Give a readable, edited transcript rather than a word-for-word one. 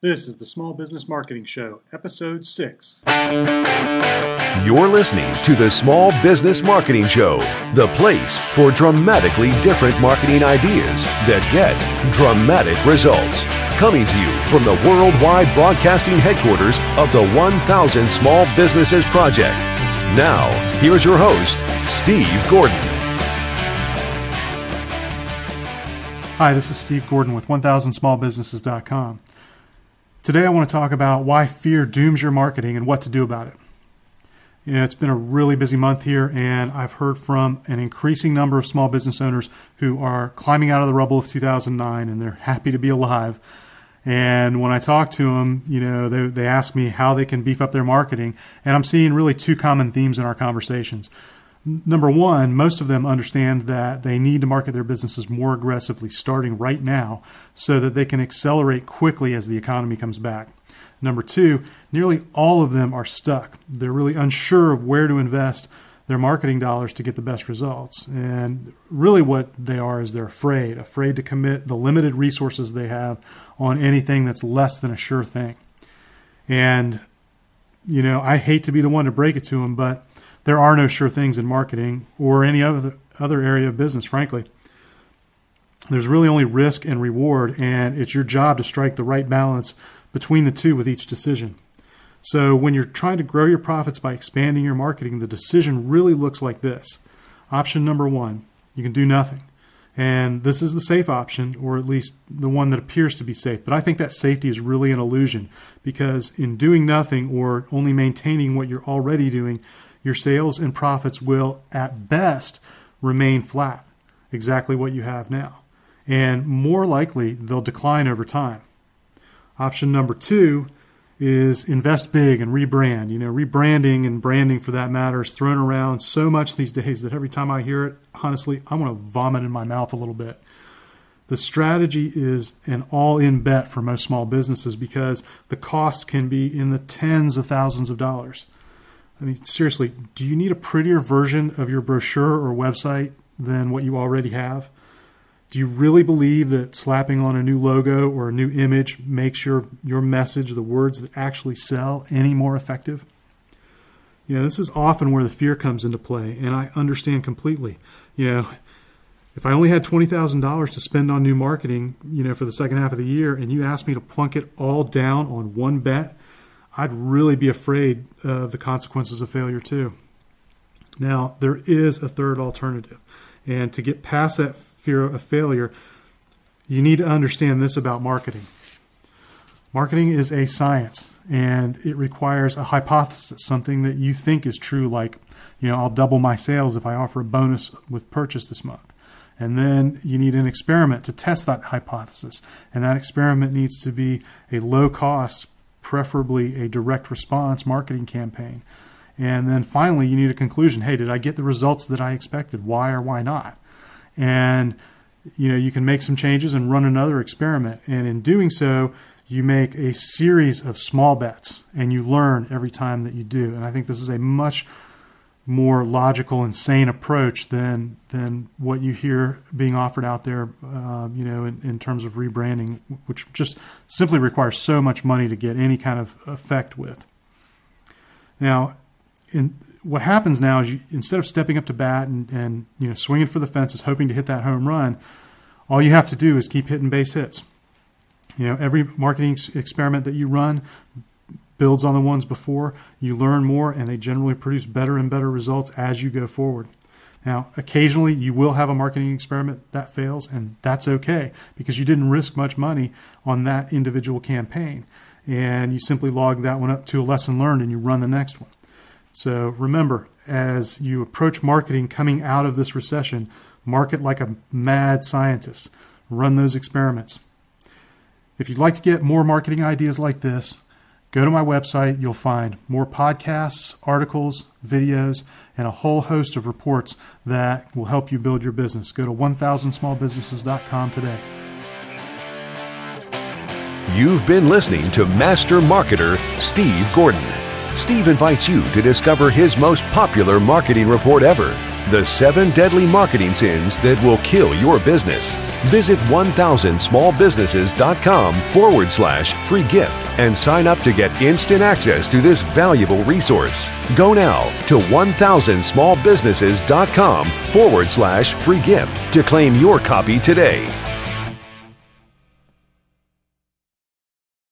This is the Small Business Marketing Show, Episode 6. You're listening to the Small Business Marketing Show, the place for dramatically different marketing ideas that get dramatic results. Coming to you from the worldwide broadcasting headquarters of the 1000 Small Businesses Project. Now, here's your host, Steve Gordon. Hi, this is Steve Gordon with 1000smallbusinesses.com. Today I want to talk about why fear dooms your marketing and what to do about it. You know, it's been a really busy month here, and I've heard from an increasing number of small business owners who are climbing out of the rubble of 2009, and they're happy to be alive. And when I talk to them, you know, they ask me how they can beef up their marketing, and I'm seeing really two common themes in our conversations. Number one, most of them understand that they need to market their businesses more aggressively starting right now so that they can accelerate quickly as the economy comes back. Number two, nearly all of them are stuck. They're really unsure of where to invest their marketing dollars to get the best results. And really what they are is they're afraid to commit the limited resources they have on anything that's less than a sure thing. And, you know, I hate to be the one to break it to them, but there are no sure things in marketing or any other area of business, frankly. There's really only risk and reward, and it's your job to strike the right balance between the two with each decision. So when you're trying to grow your profits by expanding your marketing, the decision really looks like this. Option number one, you can do nothing. And this is the safe option, or at least the one that appears to be safe. But I think that safety is really an illusion, because in doing nothing or only maintaining what you're already doing, your sales and profits will, at best, remain flat, exactly what you have now. And more likely, they'll decline over time. Option number two is invest big and rebrand. You know, rebranding and branding, for that matter, is thrown around so much these days that every time I hear it, honestly, I want to vomit in my mouth a little bit. The strategy is an all-in bet for most small businesses because the cost can be in the tens of thousands of dollars. I mean, seriously, do you need a prettier version of your brochure or website than what you already have? Do you really believe that slapping on a new logo or a new image makes your message, the words that actually sell, any more effective? You know, this is often where the fear comes into play, and I understand completely. You know, if I only had $20,000 to spend on new marketing, you know, for the second half of the year, and you asked me to plunk it all down on one bet, I'd really be afraid of the consequences of failure too. Now, there is a third alternative. And to get past that fear of failure, you need to understand this about marketing. Marketing is a science, and it requires a hypothesis, something that you think is true, like, you know, I'll double my sales if I offer a bonus with purchase this month. And then you need an experiment to test that hypothesis. And that experiment needs to be a low-cost, preferably a direct response marketing campaign. And then finally, you need a conclusion. Hey, did I get the results that I expected? Why or why not? And, you know, you can make some changes and run another experiment. And in doing so, you make a series of small bets, and you learn every time that you do. And I think this is a much more logical and sane approach than what you hear being offered out there, you know, in terms of rebranding, which just simply requires so much money to get any kind of effect with. Now, what happens now is instead of stepping up to bat and you know, swinging for the fences, hoping to hit that home run, all you have to do is keep hitting base hits. You know, every marketing experiment that you run builds on the ones before. You learn more, and they generally produce better and better results as you go forward. Now, occasionally you will have a marketing experiment that fails, and that's okay because you didn't risk much money on that individual campaign, and you simply log that one up to a lesson learned and you run the next one. So remember, as you approach marketing coming out of this recession, market like a mad scientist. Run those experiments. If you'd like to get more marketing ideas like this, go to my website. You'll find more podcasts, articles, videos, and a whole host of reports that will help you build your business. Go to 1000smallbusinesses.com today. You've been listening to Master Marketer Steve Gordon. Steve invites you to discover his most popular marketing report ever, The 7 Deadly Marketing Sins That Will Kill Your Business. Visit 1000smallbusinesses.com/free gift and sign up to get instant access to this valuable resource. Go now to 1000smallbusinesses.com/free gift to claim your copy today.